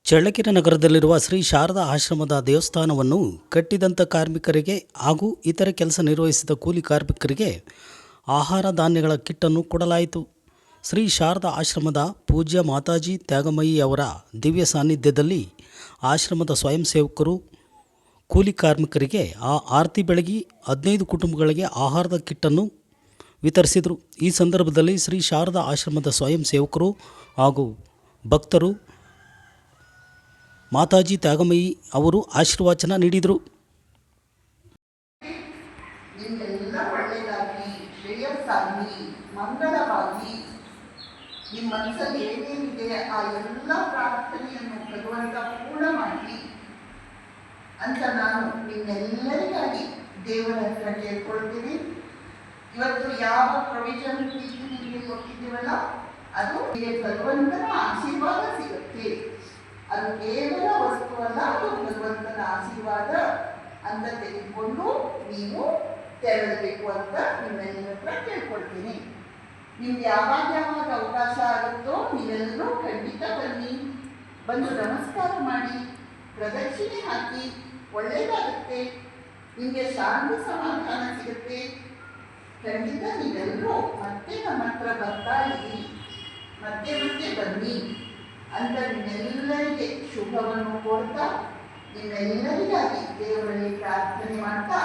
ಚಳ್ಳಕೆರೆ ನಗರದಲ್ಲಿರುವ ಶ್ರೀ ಶಾರದಾ ಆಶ್ರಮದ ದೇವಸ್ಥಾನವನ್ನು ಕಟ್ಟಿದಂಥ ಕಾರ್ಮಿಕರಿಗೆ ಹಾಗೂ ಇತರ ಕೆಲಸ ನಿರ್ವಹಿಸಿದ ಕೂಲಿ ಕಾರ್ಮಿಕರಿಗೆ ಆಹಾರ ಧಾನ್ಯಗಳ ಕಿಟ್ಟನ್ನು ಕೊಡಲಾಯಿತು. ಶ್ರೀ ಶಾರದಾ ಆಶ್ರಮದ ಪೂಜ್ಯ ಮಾತಾಜಿ ತ್ಯಾಗಮಯಿ ಅವರ ದಿವ್ಯ ಸಾನ್ನಿಧ್ಯದಲ್ಲಿ ಆಶ್ರಮದ ಸ್ವಯಂ ಸೇವಕರು ಕೂಲಿ ಕಾರ್ಮಿಕರಿಗೆ ಆರತಿ ಬೆಳಗಿ 15 ಕುಟುಂಬಗಳಿಗೆ ಆಹಾರದ ಕಿಟ್ಟನ್ನು ವಿತರಿಸಿದರು. ಈ ಸಂದರ್ಭದಲ್ಲಿ ಶ್ರೀ ಶಾರದಾ ಆಶ್ರಮದ ಸ್ವಯಂ ಸೇವಕರು ಹಾಗೂ ಭಕ್ತರು ಮಾತಾಜಿ ತ್ಯಾಗಮಯಿ ಅವರು ಆಶೀರ್ವಚನ ನೀಡಿದರು. ನಿಮ್ಮೆಲ್ಲ ಒಳ್ಳೆಯದಾಗಿ, ಶ್ರೇಯಸ್ಸಾಗಿ, ಮಂಗಳವಾಗಿ, ನಿಮ್ಮ ಮನಸ್ಸಲ್ಲಿ ಏನೇನಿದೆ ಆ ಎಲ್ಲ ಪ್ರಾರ್ಥನೆಯನ್ನು ಭಗವಂತ ಪೂರ್ಣ ಮಾಡಿ ಅಂತ ನಾನು ನಿಮ್ಮೆಲ್ಲರಿಗಾಗಿ ದೇವರ ಹತ್ರ ಕೇಳ್ಕೊಳ್ತೀನಿ. ಇವತ್ತು ಯಾವ ಪ್ರೊವಿಷನ್ ನಿಮಗೆ ಕೊಟ್ಟಿದ್ದೀವಲ್ಲ ಅದು ಭಗವಂತನ ಆಶೀರ್ವಾದ ಸಿಗುತ್ತೆ. ಅದು ಕೇವಲ ವಸ್ತುವಲ್ಲ, ಅದು ಭಗವಂತನ ಆಶೀರ್ವಾದ ಅಂತ ತೆಗೆದುಕೊಂಡು ನೀವು ತೆರಳಬೇಕು ಅಂತ ನಿಮ್ಮೆಲ್ಲರ ಹತ್ರ ಕೇಳ್ಕೊಳ್ತೀನಿ. ನಿಮ್ಗೆ ಯಾವಾಗ ಅವಕಾಶ ಆಗುತ್ತೋ ನೀವೆಲ್ಲರೂ ಖಂಡಿತ ಬನ್ನಿ, ಬಂದು ನಮಸ್ಕಾರ ಮಾಡಿ, ಪ್ರದಕ್ಷಿಣೆ ಹಾಕಿ, ಒಳ್ಳೆಯದಾಗುತ್ತೆ, ನಿಮಗೆ ಶಾಂತಿ ಸಮಾಧಾನ ಸಿಗುತ್ತೆ. ಖಂಡಿತ ನೀವೆಲ್ಲರೂ ಮತ್ತೆ ನಮ್ಮ ಹತ್ರ ಬರ್ತಾ ಇರಿ, ಮತ್ತೆ ಮತ್ತೆ ಬನ್ನಿ ಅಂತ ನಿಮ್ಮೆಲ್ಲರಿಗೆ ಶುಭವನ್ನು ಕೋರ್ತಾ, ನಿಮ್ಮೆಲ್ಲರಿಗಾಗಿ ದೇವರಲ್ಲಿ ಪ್ರಾರ್ಥನೆ ಮಾಡ್ತಾ